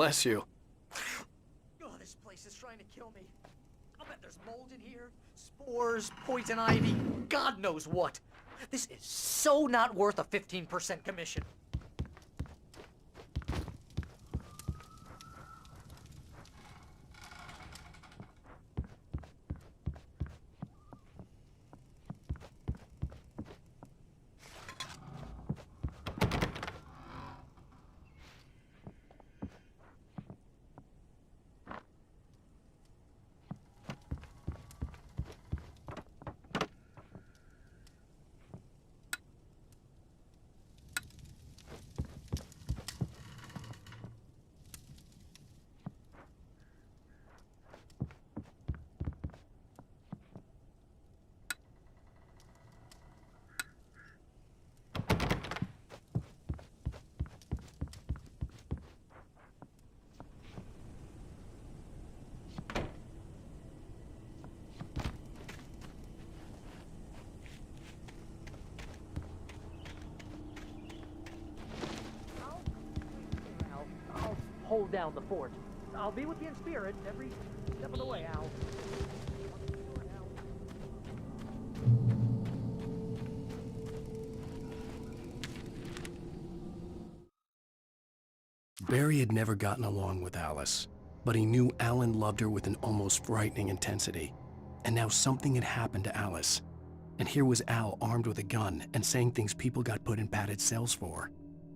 bless you. Oh, this place is trying to kill me. I'll bet there's mold in here, spores, poison ivy, God knows what. This is so not worth a 15% commission. I'll hold down the fort. I'll be with you in spirit every step of the way, Al. Barry had never gotten along with Alice, but he knew Alan loved her with an almost frightening intensity. And now something had happened to Alice. And here was Al armed with a gun and saying things people got put in padded cells for.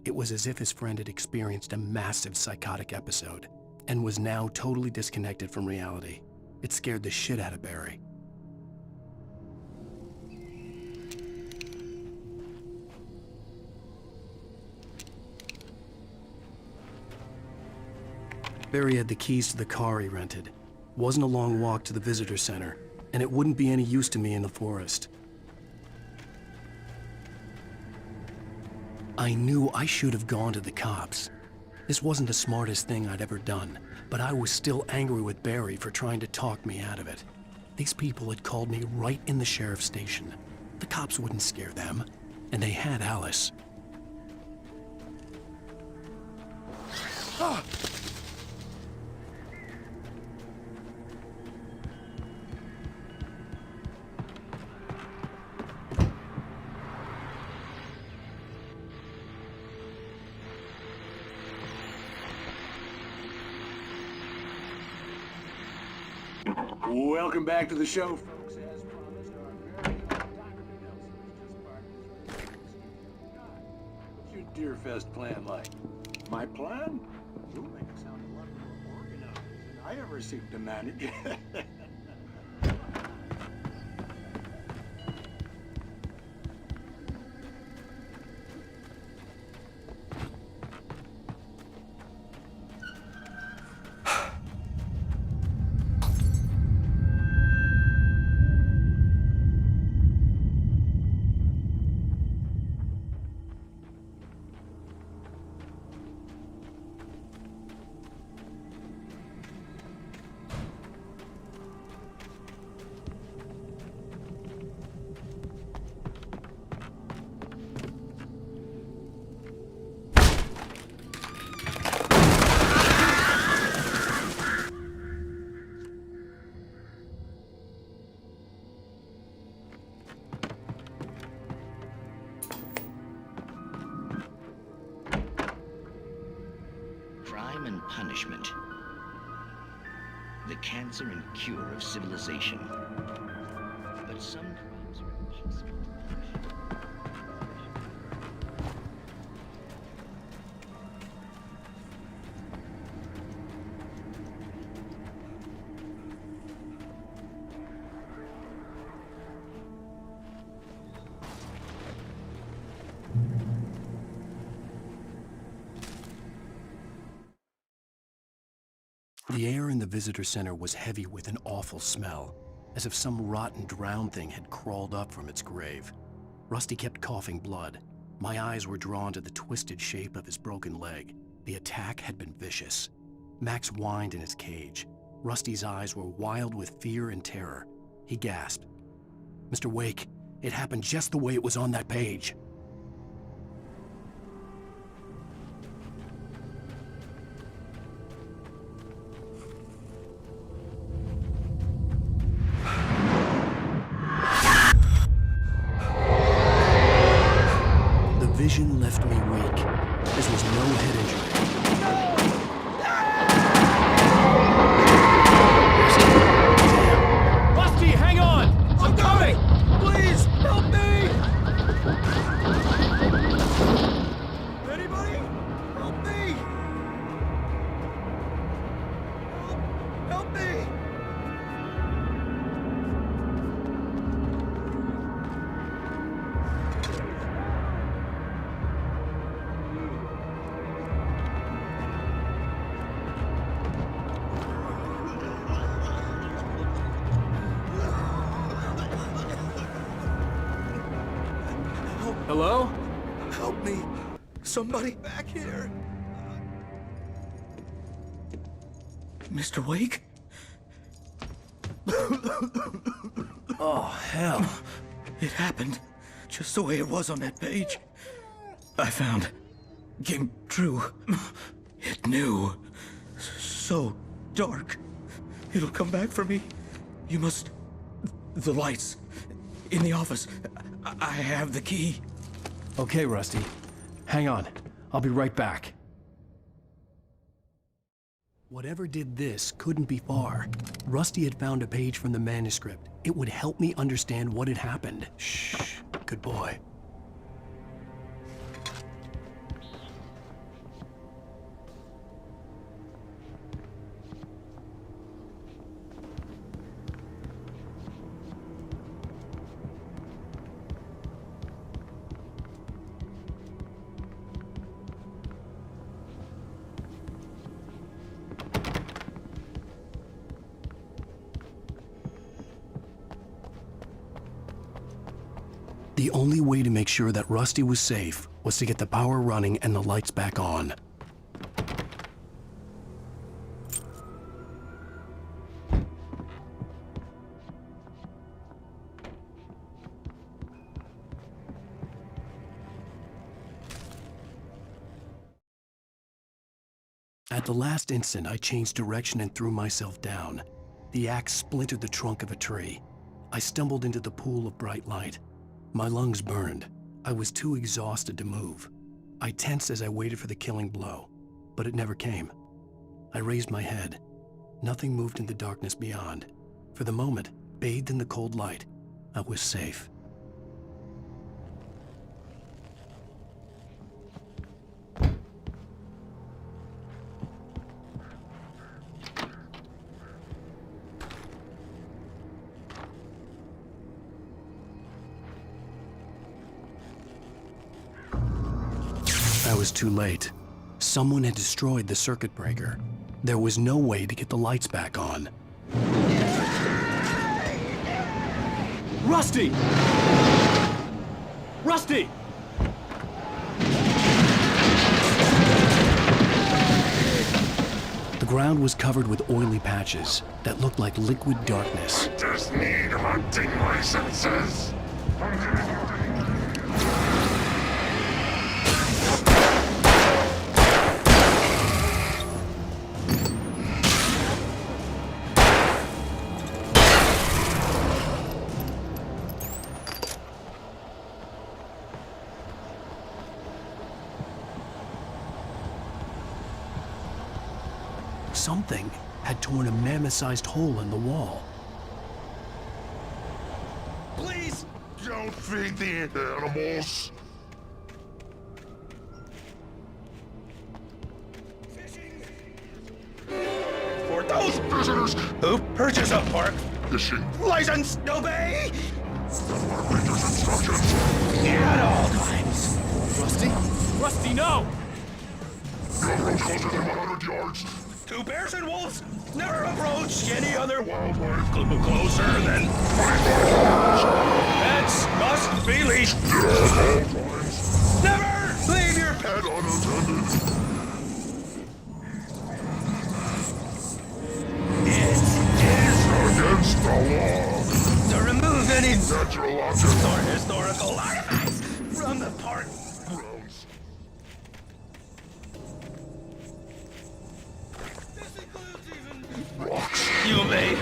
It was as if his friend had experienced a massive psychotic episode and was now totally disconnected from reality. It scared the shit out of Barry. Barry had the keys to the car he rented. Wasn't a long walk to the visitor center, and it wouldn't be any use to me in the forest. I knew I should have gone to the cops. This wasn't the smartest thing I'd ever done, but I was still angry with Barry for trying to talk me out of it. These people had called me right in the sheriff's station. The cops wouldn't scare them, and they had Alice. Ah! Welcome back to the show, folks. As promised, our very own Dr. Nelson has just parked his What's your Deerfest plan like? My plan? You make it sound a lot more organized than I ever seem to manage. Crime and punishment. The cancer and cure of civilization. But some crimes are impossible to punish. The air in the visitor center was heavy with an awful smell, as if some rotten drowned thing had crawled up from its grave. Rusty kept coughing blood. My eyes were drawn to the twisted shape of his broken leg. The attack had been vicious. Max whined in his cage. Rusty's eyes were wild with fear and terror. He gasped. "Mr. Wake, it happened just the way it was on that page." vision left me weak. This was no head injury. Rusty, hang on! I'm coming! Please, help me! Anybody? Help me! Help me! Hello? Help me! Somebody back here! Mr. Wake? Oh, hell. It happened just the way it was on that page. I found. Came true. It knew. So dark. It'll come back for me. You must. The lights. In the office. I have the key. Okay, Rusty. Hang on. I'll be right back. Whatever did this couldn't be far. Rusty had found a page from the manuscript. It would help me understand what had happened. Shh. Good boy. The only way to make sure that Rusty was safe was to get the power running and the lights back on. At the last instant, I changed direction and threw myself down. The axe splintered the trunk of a tree. I stumbled into the pool of bright light. My lungs burned. I was too exhausted to move. I tensed as I waited for the killing blow, but it never came. I raised my head. Nothing moved in the darkness beyond. For the moment, bathed in the cold light, I was safe. I was too late. Someone had destroyed the circuit breaker. There was no way to get the lights back on. Rusty! Rusty! The ground was covered with oily patches that looked like liquid darkness. Just need hunting licenses. Something had torn a mammoth-sized hole in the wall. Please don't feed the animals. For those Visitors who purchase a park fishing. license, obey Rangers instructions. at all times. Rusty? Rusty, no! You approach closer than 100 yards. Two bears and wolves never approach any other Wildlife. closer than pets must be leashed. All times. Never leave your pet. Head unattended. It is Against the law. to remove any Natural objects. or historical artifacts from the park. Grounds. This includes even Rocks. you may.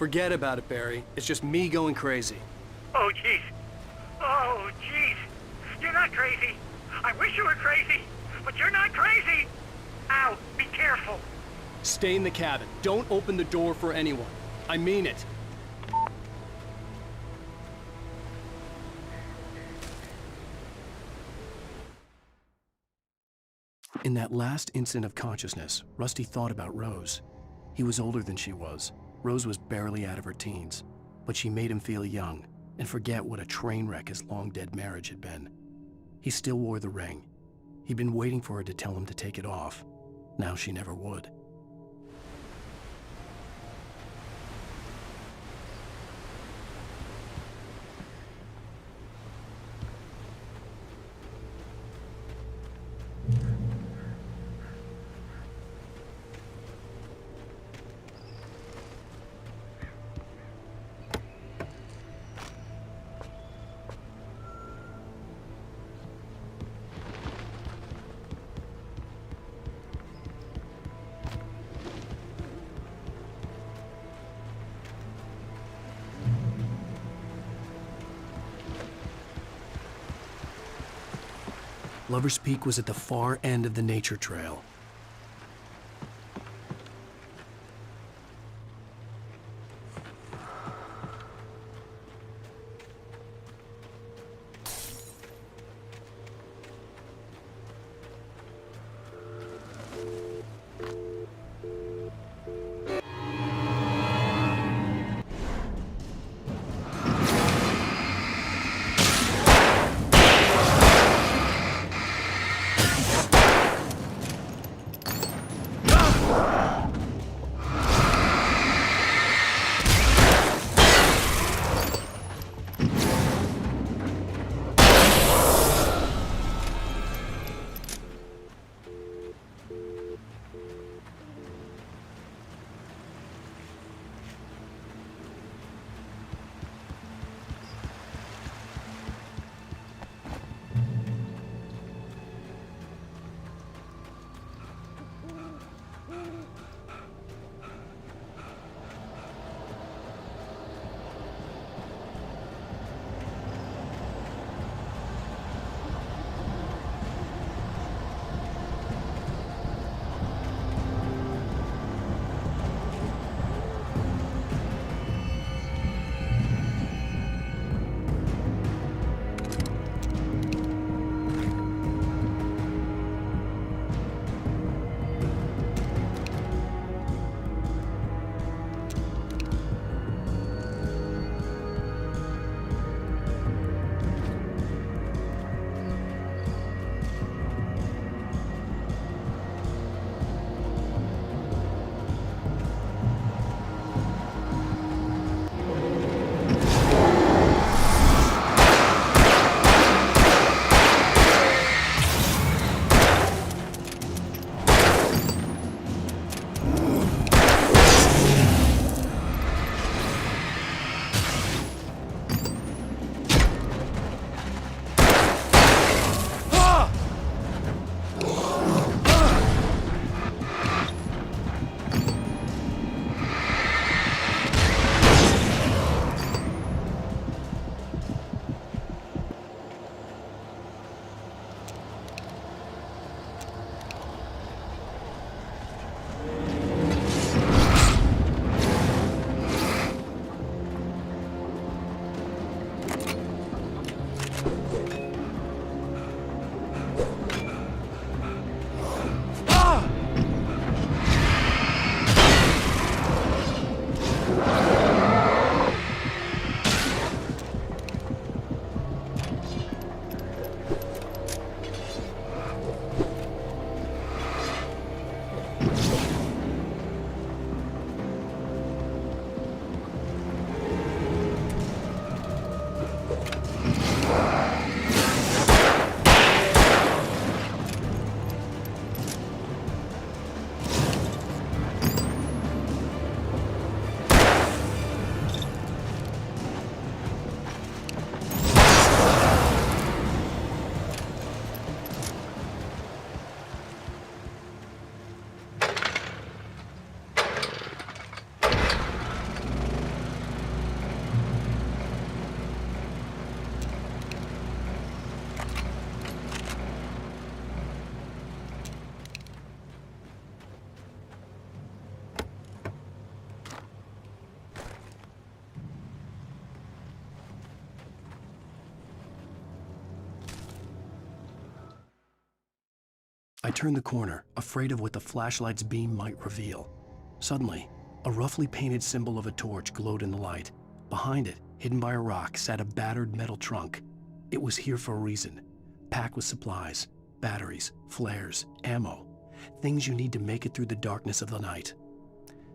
Forget about it, Barry. It's just me going crazy. Oh, jeez. Oh, jeez. You're not crazy. I wish you were crazy, but you're not crazy. Ow, be careful. Stay in the cabin. Don't open the door for anyone. I mean it. In that last instant of consciousness, Rusty thought about Rose. He was older than she was. Rose was barely out of her teens, but she made him feel young and forget what a train wreck his long-dead marriage had been. He still wore the ring. He'd been waiting for her to tell him to take it off. Now she never would. Lover's Peak was at the far end of the nature trail. I turned the corner, afraid of what the flashlight's beam might reveal. Suddenly, a roughly painted symbol of a torch glowed in the light. Behind it, hidden by a rock, sat a battered metal trunk. It was here for a reason, packed with supplies, batteries, flares, ammo, things you need to make it through the darkness of the night.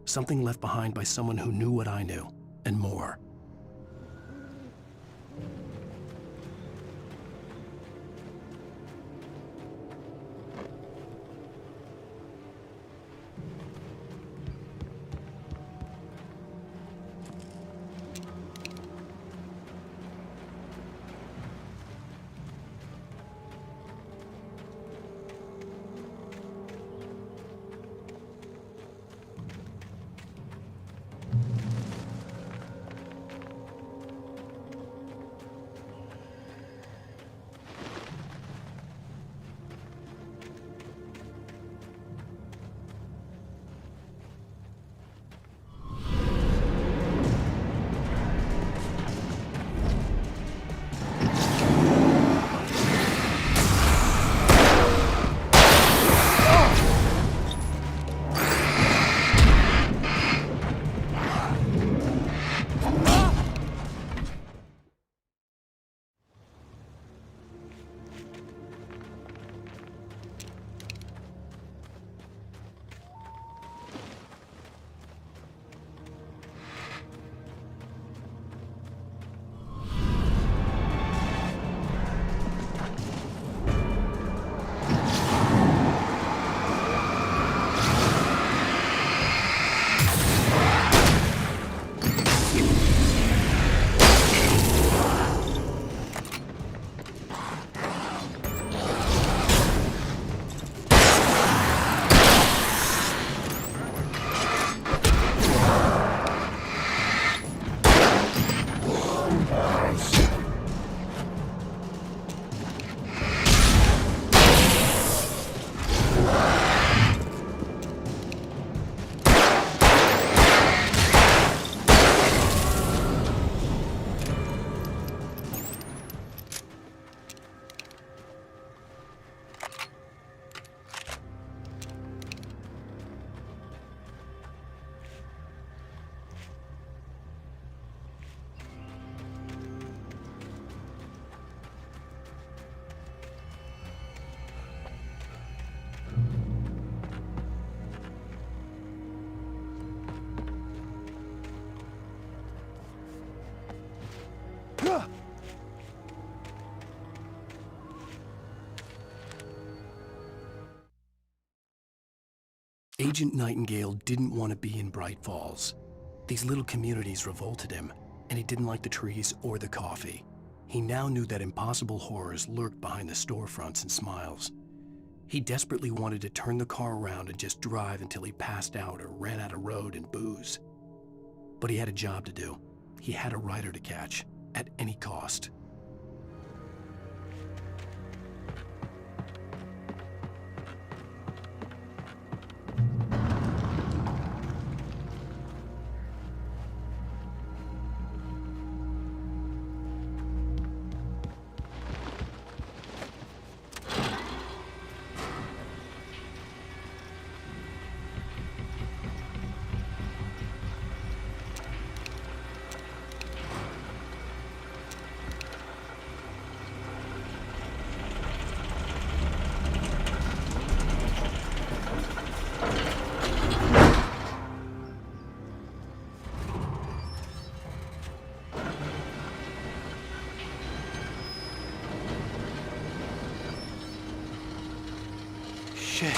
Something left behind by someone who knew what I knew, and more. Agent Nightingale didn't want to be in Bright Falls. These little communities revolted him, and he didn't like the trees or the coffee. He now knew that impossible horrors lurked behind the storefronts and smiles. He desperately wanted to turn the car around and just drive until he passed out or ran out of road and booze. But he had a job to do. He had a rider to catch, at any cost. Shit.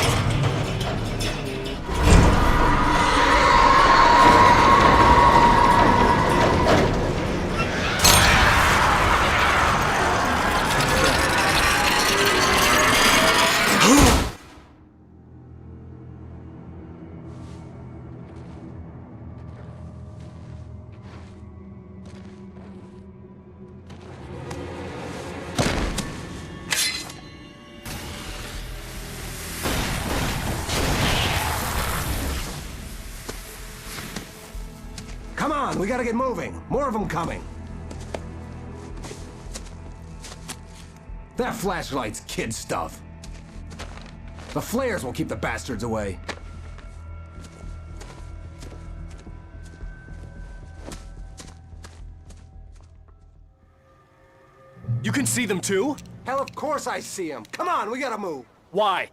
Come on, we gotta get moving. More of them coming. That flashlight's kid stuff. The flares will keep the bastards away. You can see them too? Hell, of course I see them. Come on, we gotta move. Why?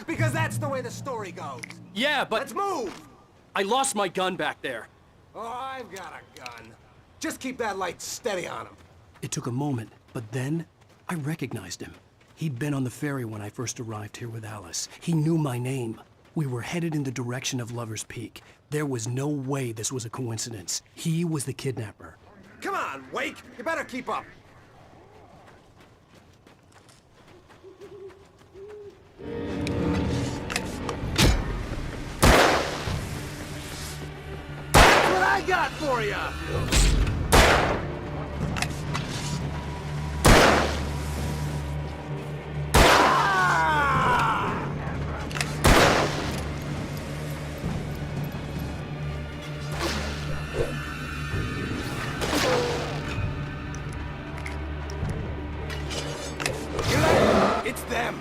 Because that's the way the story goes. Yeah, but Let's move! I lost my gun back there. Oh, I've got a gun. Just keep that light steady on him. It took a moment, but then I recognized him. He'd been on the ferry when I first arrived here with Alice. He knew my name. We were headed in the direction of Lover's Peak. There was no way this was a coincidence. He was the kidnapper. Come on, Wake! You better keep up. That's what I got for you! It's them!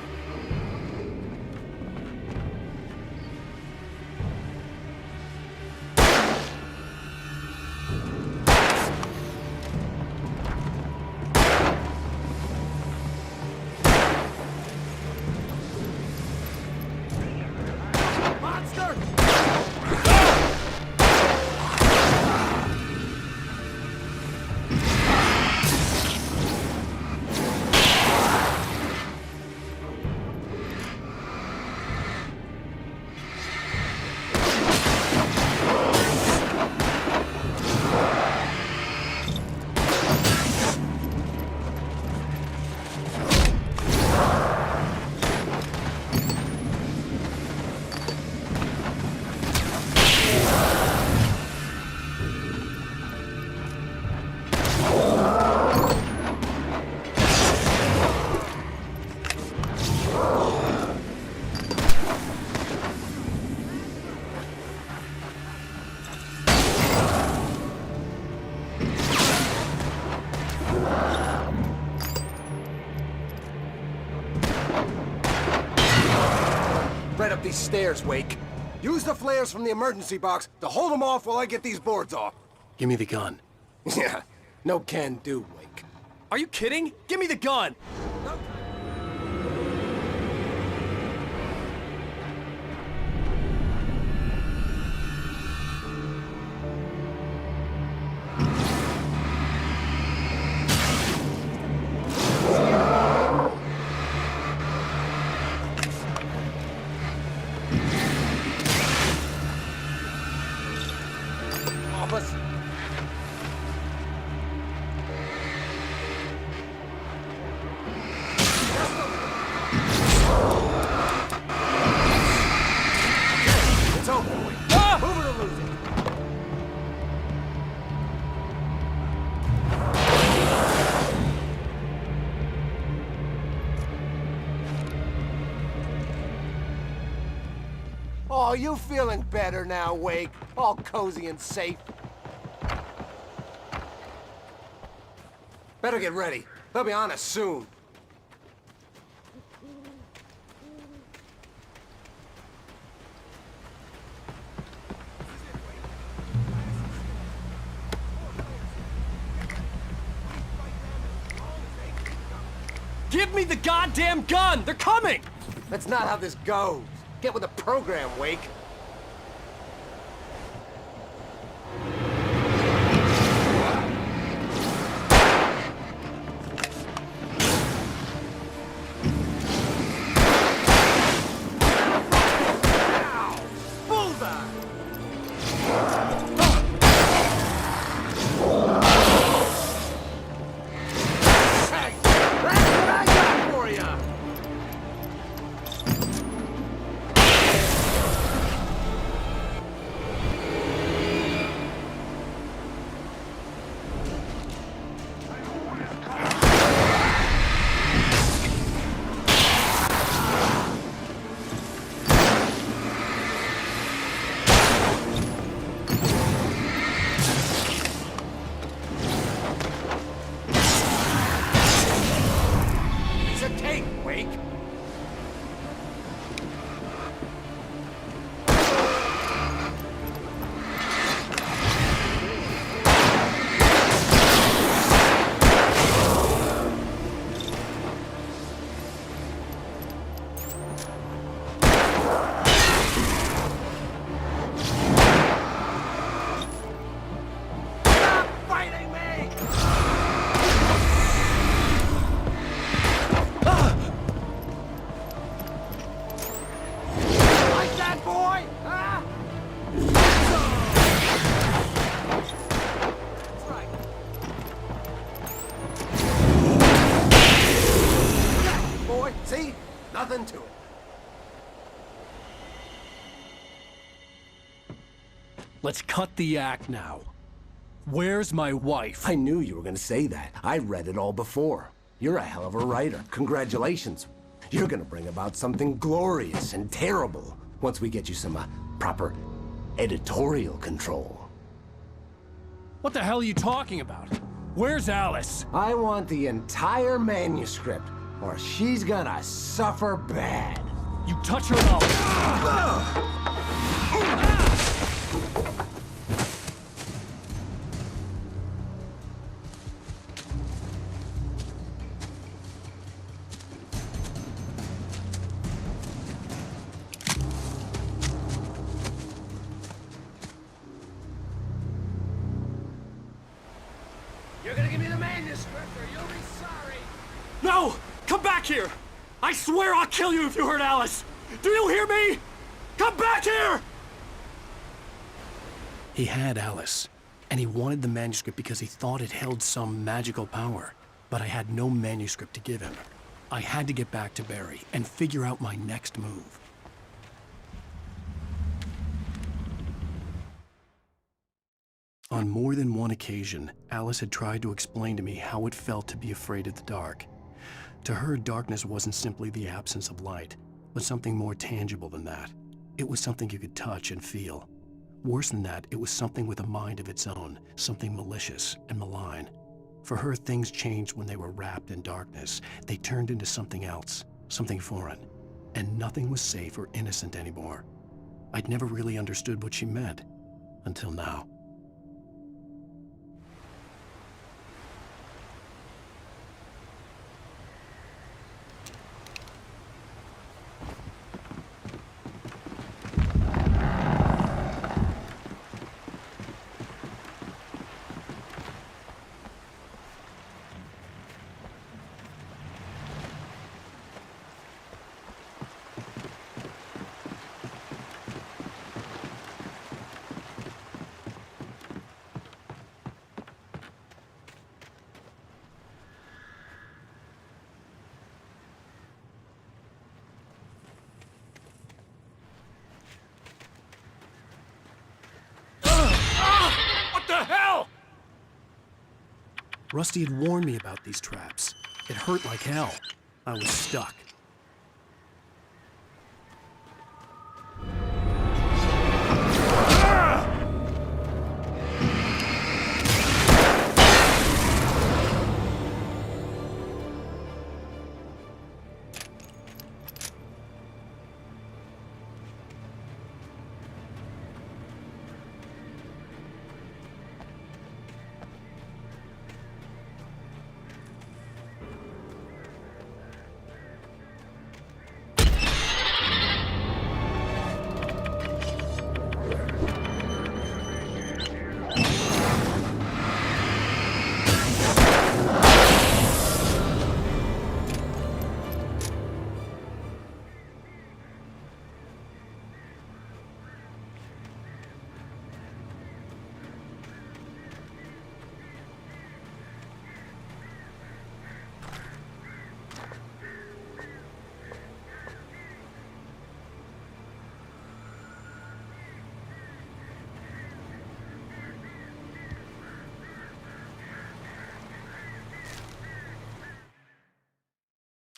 Monster! Right up these stairs, Wake. Use the flares from the emergency box to hold them off while I get these boards off. Give me the gun. Yeah, no can do, Wake. Are you kidding? Give me the gun! Office. It's over, Wake. Move it or lose it. Oh, you feeling better now, Wake? All cozy and safe. Better get ready. They'll be on us soon. Give me the goddamn gun! They're coming! That's not how this goes. Get with the program, Wake. tend to it. Let's cut the act now. Where's my wife? I knew you were gonna say that. I read it all before. You're a hell of a writer. Congratulations. You're gonna bring about something glorious and terrible once we get you some proper editorial control. What the hell are you talking about? Where's Alice? I want the entire manuscript, or she's gonna suffer bad. You touch her mouth. You're gonna give me the manuscript, or you'll be sorry. No! Come back here! I swear I'll kill you if you hurt Alice! Do you hear me? Come back here! He had Alice, and he wanted the manuscript because he thought it held some magical power. But I had no manuscript to give him. I had to get back to Barry and figure out my next move. On more than one occasion, Alice had tried to explain to me how it felt to be afraid of the dark. To her, darkness wasn't simply the absence of light, but something more tangible than that. It was something you could touch and feel. Worse than that, it was something with a mind of its own, something malicious and malign. For her, things changed when they were wrapped in darkness. They turned into something else, something foreign, and nothing was safe or innocent anymore. I'd never really understood what she meant, until now. Rusty had warned me about these traps. It hurt like hell. I was stuck.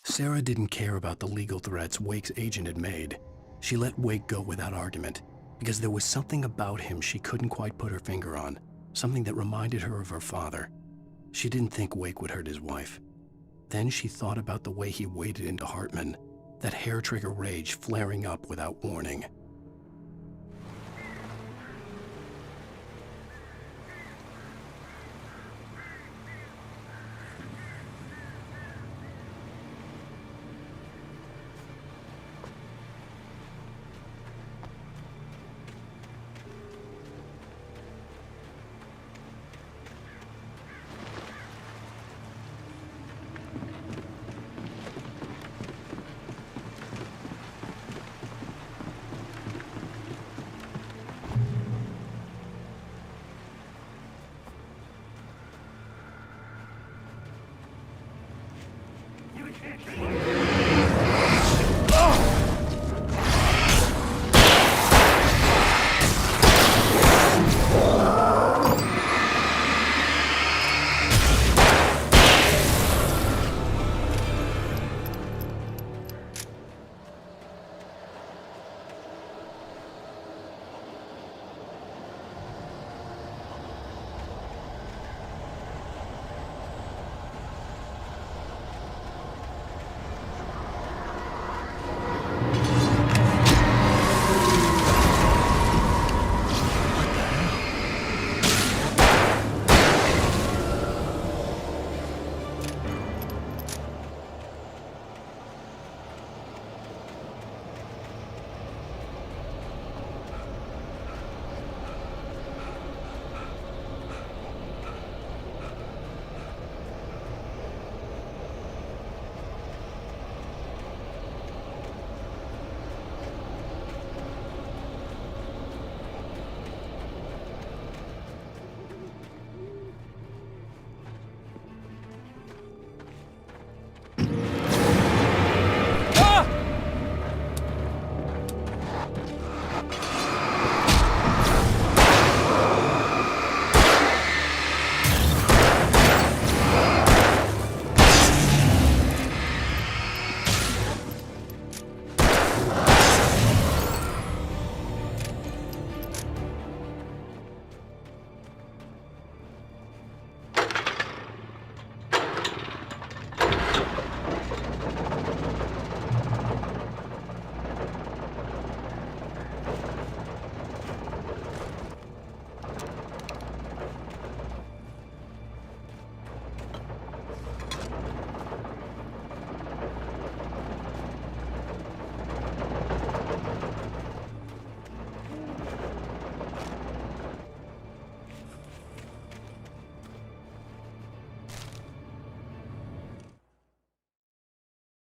Sarah didn't care about the legal threats Wake's agent had made. She let Wake go without argument, because there was something about him she couldn't quite put her finger on, something that reminded her of her father. She didn't think Wake would hurt his wife. Then she thought about the way he waded into Hartman, that hair-trigger rage flaring up without warning.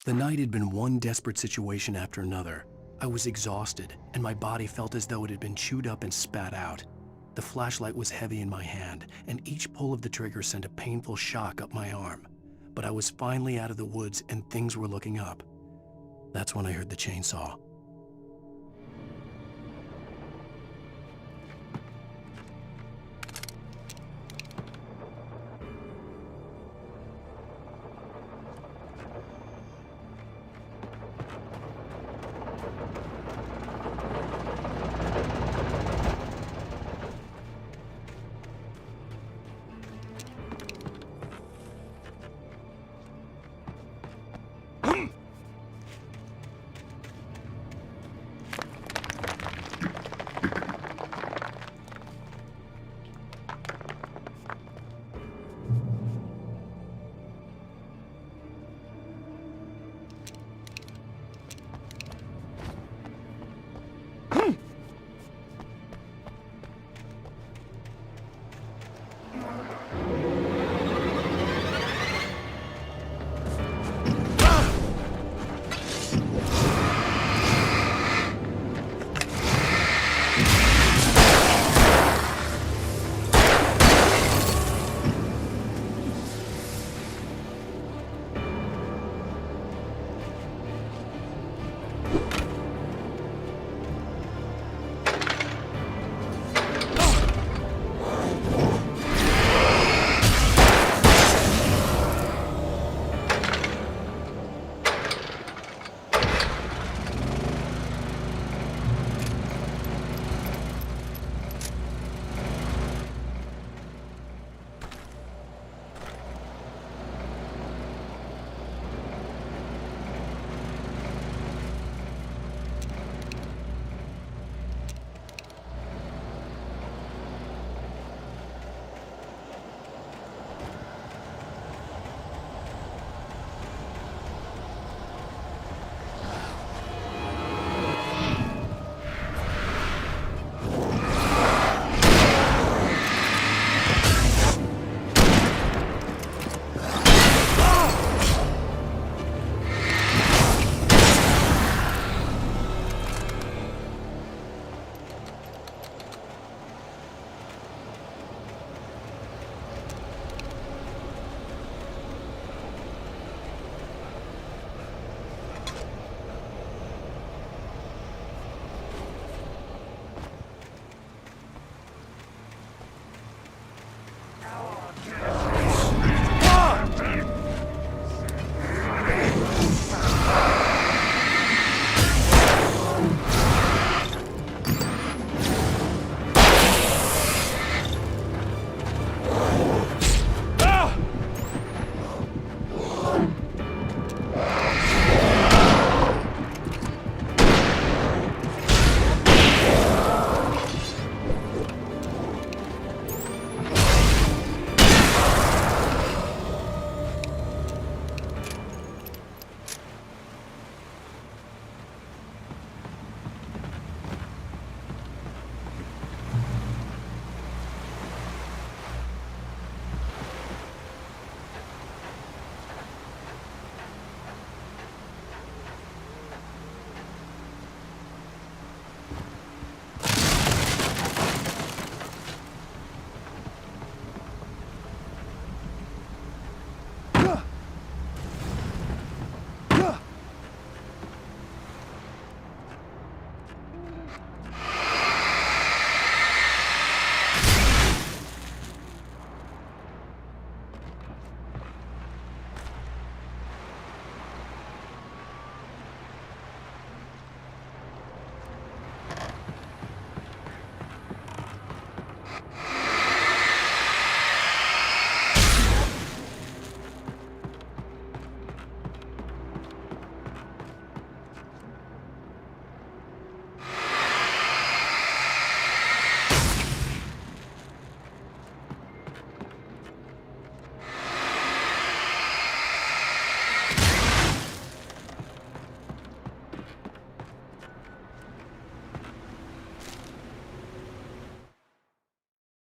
The night had been one desperate situation after another. I was exhausted, and my body felt as though it had been chewed up and spat out. The flashlight was heavy in my hand, and each pull of the trigger sent a painful shock up my arm. But I was finally out of the woods, and things were looking up. That's when I heard the chainsaw.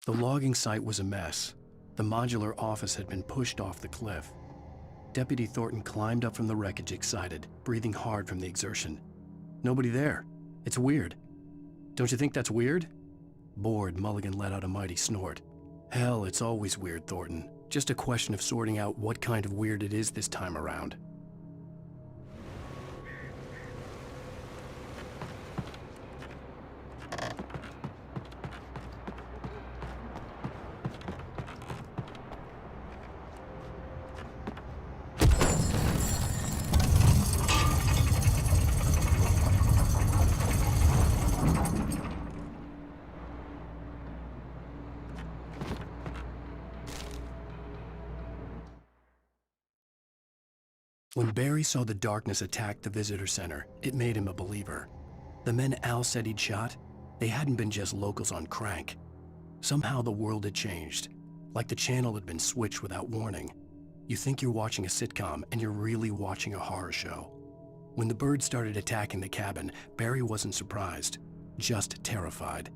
The logging site was a mess. The modular office had been pushed off the cliff. Deputy Thornton climbed up from the wreckage excited, breathing hard from the exertion. Nobody there. It's weird. Don't you think that's weird? Bored, Mulligan let out a mighty snort. Hell, it's always weird, Thornton. Just a question of sorting out what kind of weird it is this time around. When Barry saw the darkness attack the visitor center, it made him a believer. The men Al said he'd shot, they hadn't been just locals on crank. Somehow the world had changed, like the channel had been switched without warning. You think you're watching a sitcom, and you're really watching a horror show. When the birds started attacking the cabin, Barry wasn't surprised, just terrified.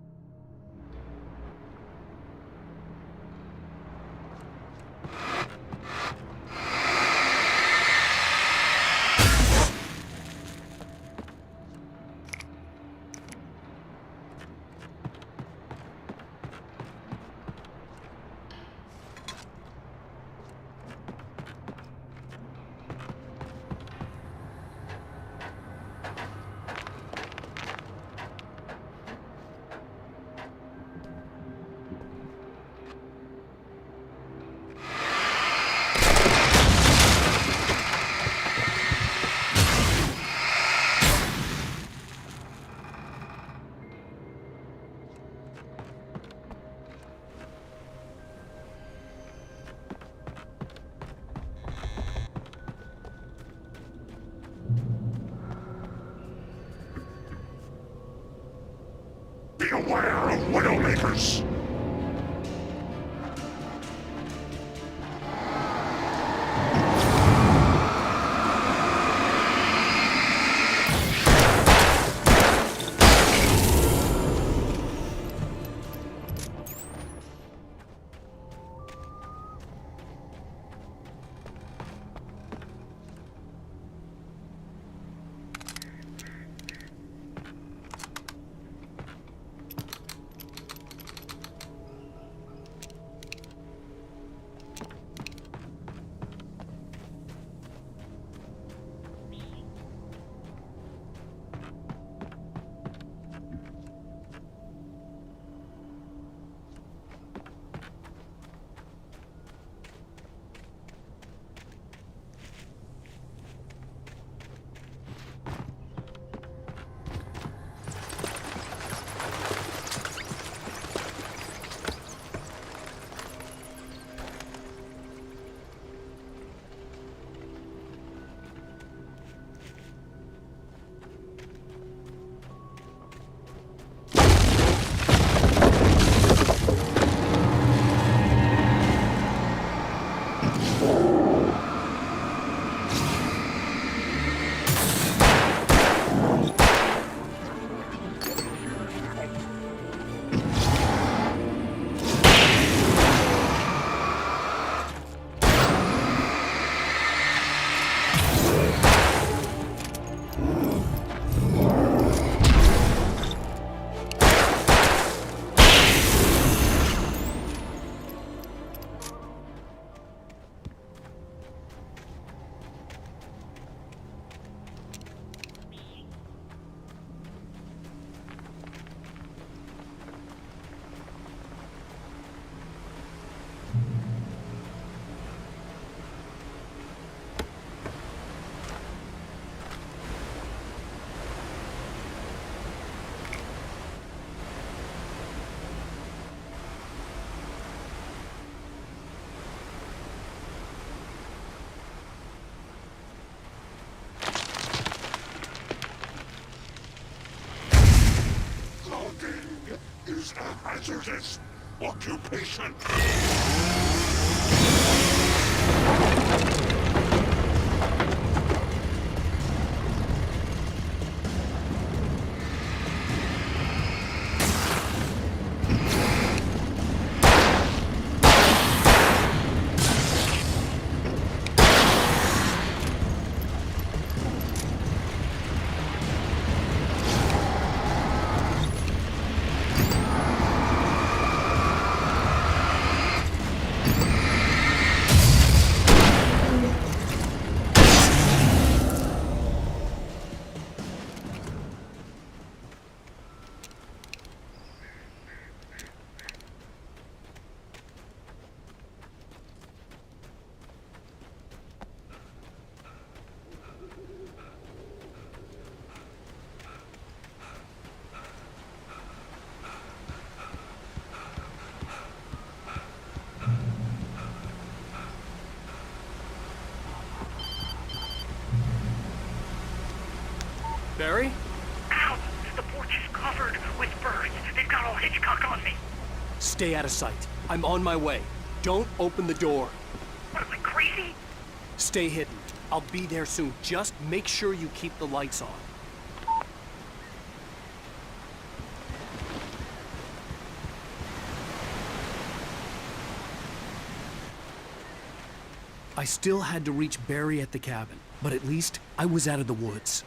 Beware of Widowmakers! Is a hazardous occupation. Barry? Al, the porch is covered with birds. They've got all Hitchcock on me. Stay out of sight. I'm on my way. Don't open the door. What, am I crazy? Stay hidden. I'll be there soon. Just make sure you keep the lights on. I still had to reach Barry at the cabin, but at least I was out of the woods.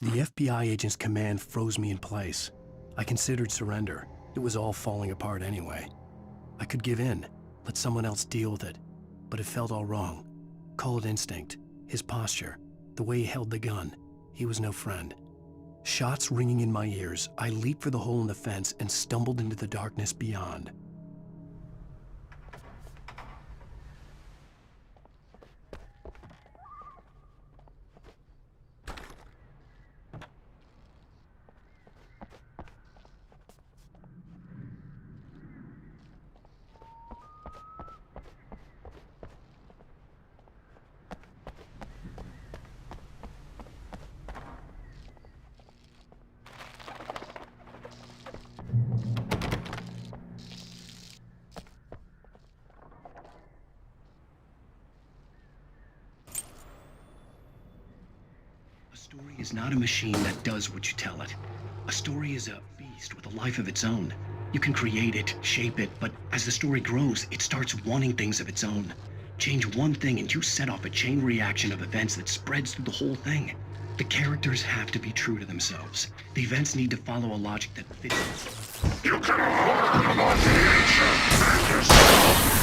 The FBI agent's command froze me in place. I considered surrender. It was all falling apart anyway. I could give in, let someone else deal with it, but it felt all wrong. Call it instinct, his posture, the way he held the gun. He was no friend. Shots ringing in my ears, I leaped for the hole in the fence and stumbled into the darkness beyond. A story is not a machine that does what you tell it. A story is a beast with a life of its own. You can create it, shape it, but as the story grows, it starts wanting things of its own. Change one thing and you set off a chain reaction of events that spreads through the whole thing. The characters have to be true to themselves. The events need to follow a logic that fits. You can learn about the ancient and yourself.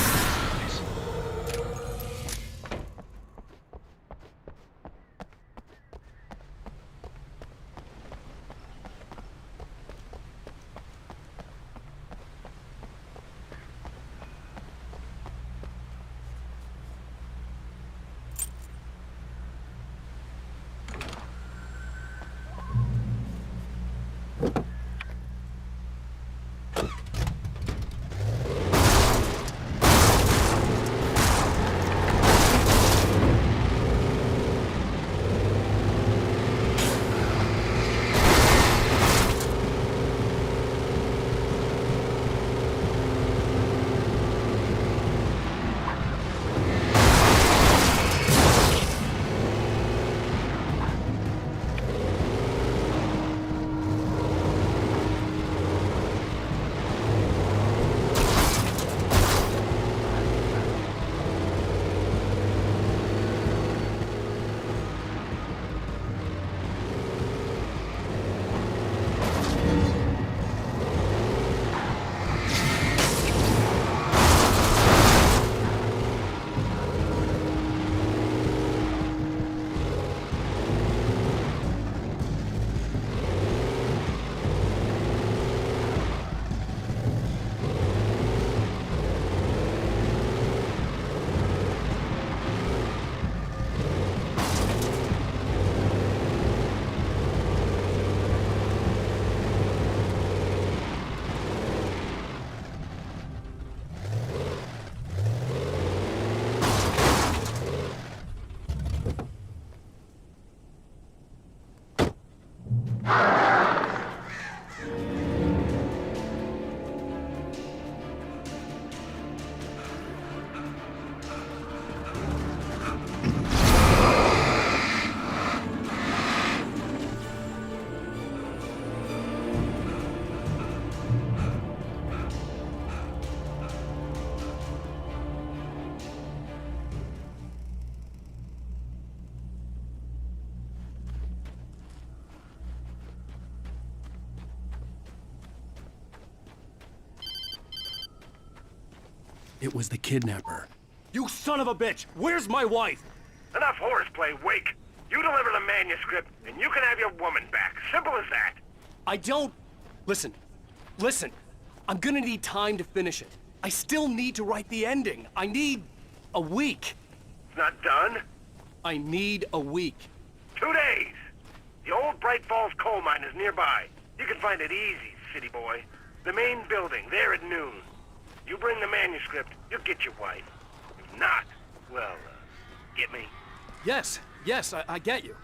It was the kidnapper. You son of a bitch! Where's my wife? Enough horseplay, Wake. You deliver the manuscript, and you can have your woman back. Simple as that. I don't... Listen. I'm gonna need time to finish it. I still need to write the ending. I need a week. It's not done. I need a week. 2 days. The old Bright Falls coal mine is nearby. You can find it easy, city boy. The main building, there at noon. You bring the manuscript, you'll get your wife. If not, well, get me? Yes, I get you.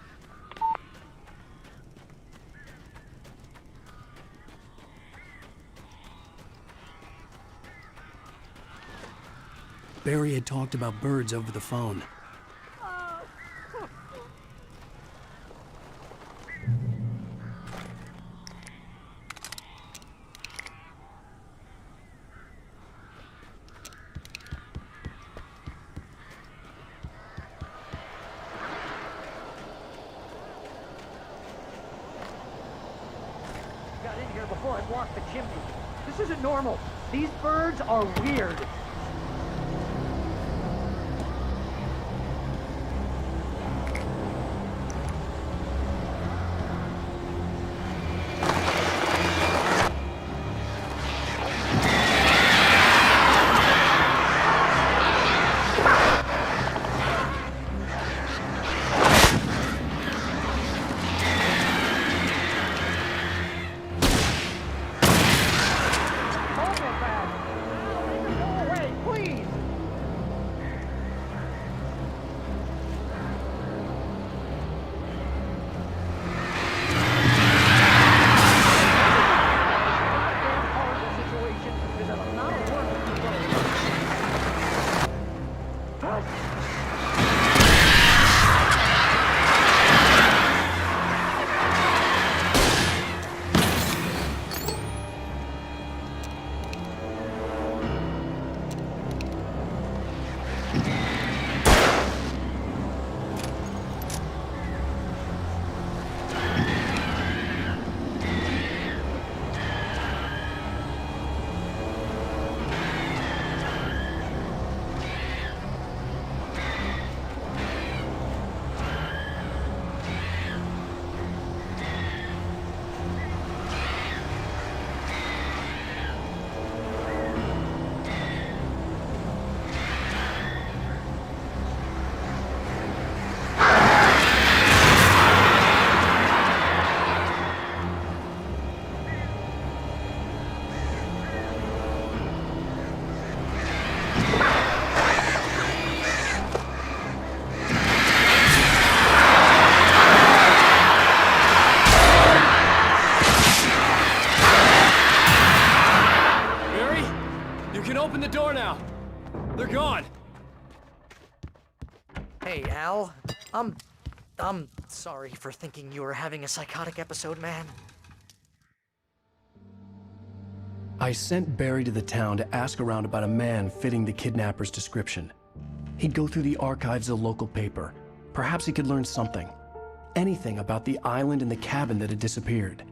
Barry had talked about birds over the phone. Got in here before I blocked the chimney. This isn't normal. These birds are weird. Open the door now. They're gone. Hey, Al. I'm sorry for thinking you were having a psychotic episode, man. I sent Barry to the town to ask around about a man fitting the kidnapper's description. He'd go through the archives of the local paper. Perhaps he could learn something. Anything about the island and the cabin that had disappeared.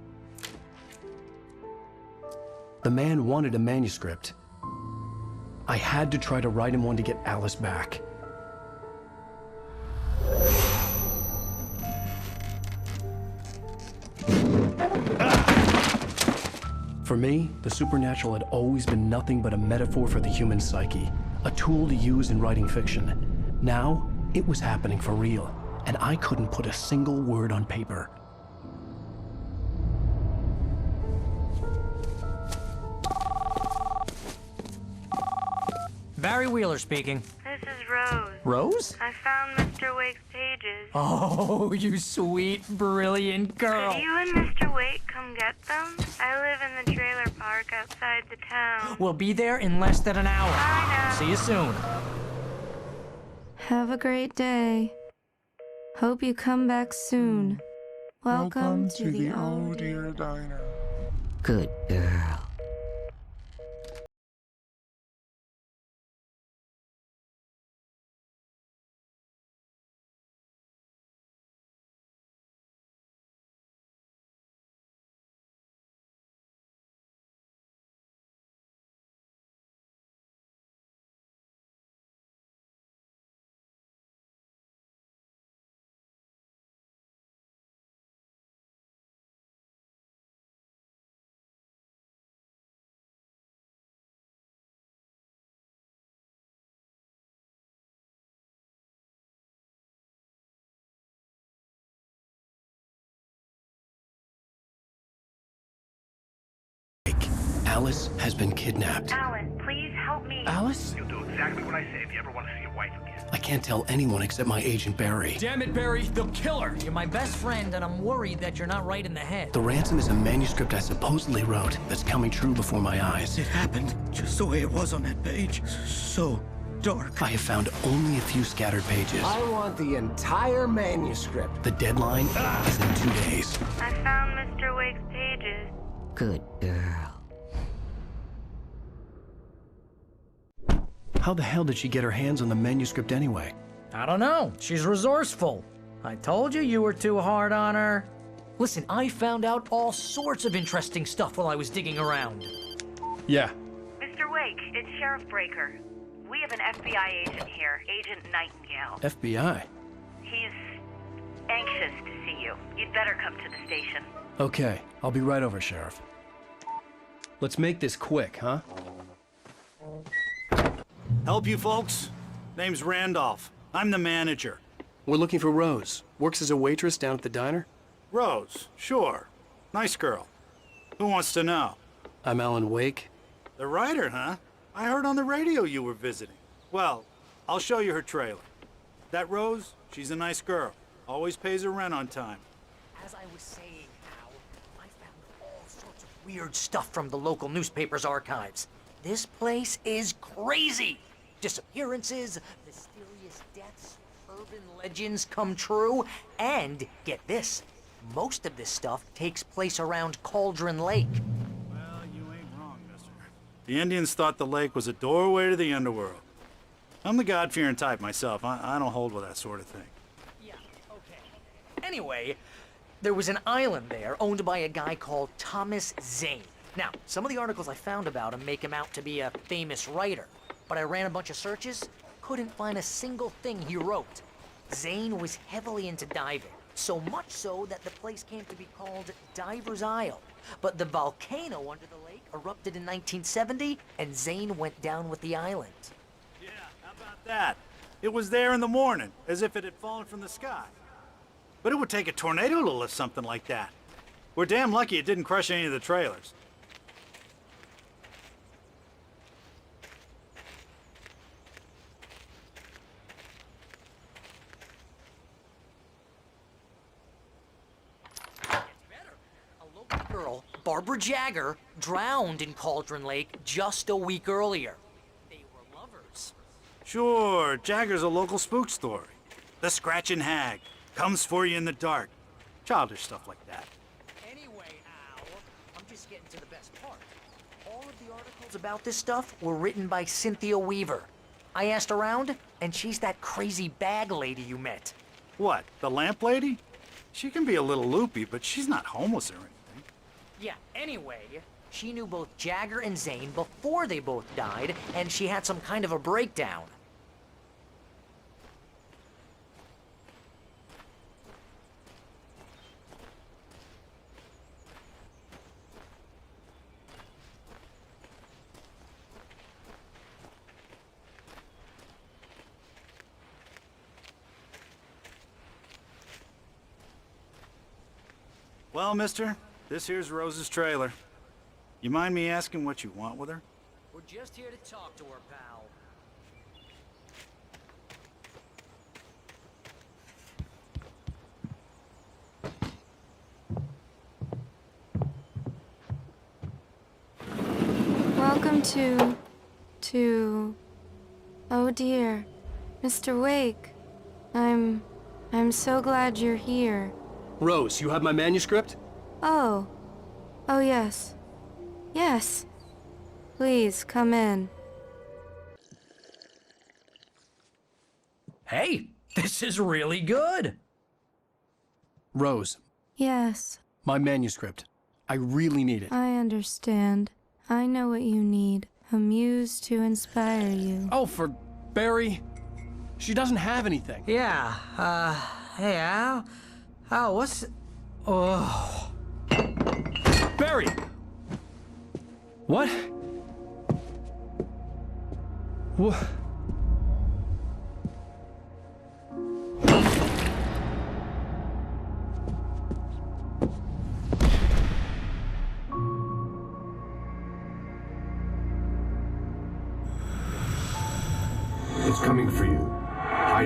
The man wanted a manuscript. I had to try to write him one to get Alice back. For me, the supernatural had always been nothing but a metaphor for the human psyche, a tool to use in writing fiction. Now, it was happening for real, and I couldn't put a single word on paper. Barry Wheeler speaking. This is Rose. Rose? I found Mr. Wake's pages. Oh, you sweet, brilliant girl. Could you and Mr. Wake come get them? I live in the trailer park outside the town. We'll be there in less than an hour. Bye now. See you soon. Have a great day. Hope you come back soon. Welcome to the Oh Dear Diner. Good girl. Alice has been kidnapped. Alan, please help me. Alice? You'll do exactly what I say if you ever want to see your wife again. I can't tell anyone except my agent Barry. Damn it, Barry, they'll kill her. You're my best friend, and I'm worried that you're not right in the head. The ransom is a manuscript I supposedly wrote that's coming true before my eyes. It happened just the way it was on that page. So dark. I have found only a few scattered pages. I want the entire manuscript. The deadline is in 2 days. I found Mr. Wake's pages. Good girl. How the hell did she get her hands on the manuscript anyway? I don't know. She's resourceful. I told you were too hard on her. Listen, I found out all sorts of interesting stuff while I was digging around. Yeah. Mr. Wake, it's Sheriff Breaker. We have an FBI agent here, Agent Nightingale. FBI? He's anxious to see you. You'd better come to the station. Okay, I'll be right over, Sheriff. Let's make this quick, huh? Help you folks? Name's Randolph. I'm the manager. We're looking for Rose. Works as a waitress down at the diner. Rose, sure. Nice girl. Who wants to know? I'm Alan Wake. The writer, huh? I heard on the radio you were visiting. Well, I'll show you her trailer. That Rose, she's a nice girl. Always pays her rent on time. As I was saying, Hal, I found all sorts of weird stuff from the local newspaper's archives. This place is crazy. Disappearances, mysterious deaths, urban legends come true, and get this, most of this stuff takes place around Cauldron Lake. Well, you ain't wrong, mister. The Indians thought the lake was a doorway to the underworld. I'm the God-fearing type myself. I don't hold with that sort of thing. Yeah, okay. Anyway, there was an island there owned by a guy called Thomas Zane. Now, some of the articles I found about him make him out to be a famous writer, but I ran a bunch of searches, couldn't find a single thing he wrote. Zane was heavily into diving, so much so that the place came to be called Diver's Isle. But the volcano under the lake erupted in 1970, and Zane went down with the island. Yeah, how about that? It was there in the morning, as if it had fallen from the sky. But it would take a tornado to lift something like that. We're damn lucky it didn't crush any of the trailers. Girl, Barbara Jagger, drowned in Cauldron Lake just a week earlier. They were lovers. Sure, Jagger's a local spook story. The Scratching Hag comes for you in the dark. Childish stuff like that. Anyway, Al, I'm just getting to the best part. All of the articles about this stuff were written by Cynthia Weaver. I asked around, and she's that crazy bag lady you met. What, the lamp lady? She can be a little loopy, but she's not homeless or anything. Yeah, anyway, she knew both Jagger and Zane before they both died, and she had some kind of a breakdown. Well, mister, this here's Rose's trailer. You mind me asking what you want with her? We're just here to talk to her, pal. Welcome to... Oh dear, Mr. Wake. I'm so glad you're here. Rose, you have my manuscript? Oh. Oh yes. Yes. Please, come in. Hey, this is really good. Rose, Yes, my manuscript. I really need it. I understand. I know what you need. A muse to inspire you. Oh, for Barry. She doesn't have anything. Yeah, hey, Al. Al, what's... Oh... Barry! What? What?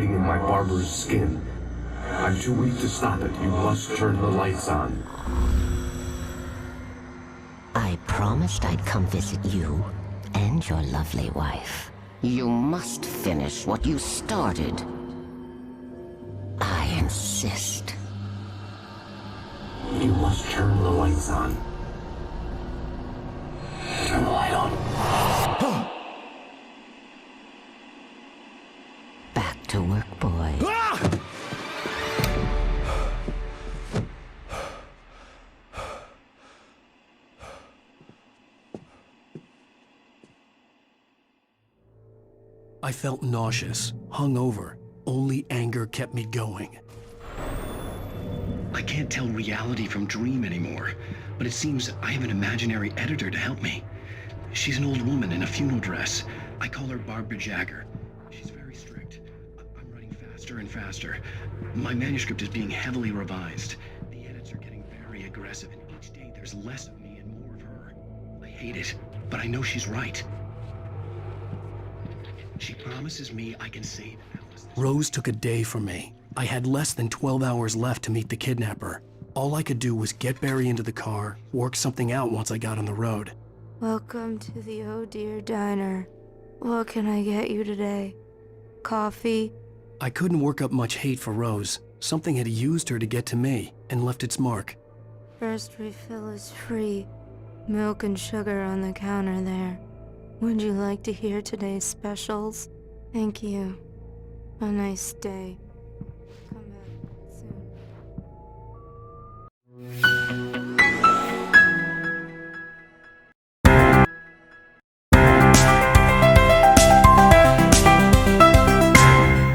bleeding in my barber's skin. I'm too weak to stop it. You must turn the lights on. I promised I'd come visit you and your lovely wife. You must finish what you started. I insist. You must turn the lights on. Turn the light on. Back to work, boy. I felt nauseous, hungover. Only anger kept me going. I can't tell reality from dream anymore, but it seems I have an imaginary editor to help me. She's an old woman in a funeral dress. I call her Barbara Jagger. She's very strict. I'm writing faster and faster. My manuscript is being heavily revised. The edits are getting very aggressive, and each day there's less of me and more of her. I hate it, but I know she's right. She promises me I can save Alice. Rose took a day from me. I had less than 12 hours left to meet the kidnapper. All I could do was get Barry into the car, work something out once I got on the road. Welcome to the Oh Dear Diner. What can I get you today? Coffee? I couldn't work up much hate for Rose. Something had used her to get to me and left its mark. First refill is free. Milk and sugar on the counter there. Would you like to hear today's specials? Thank you. A nice day.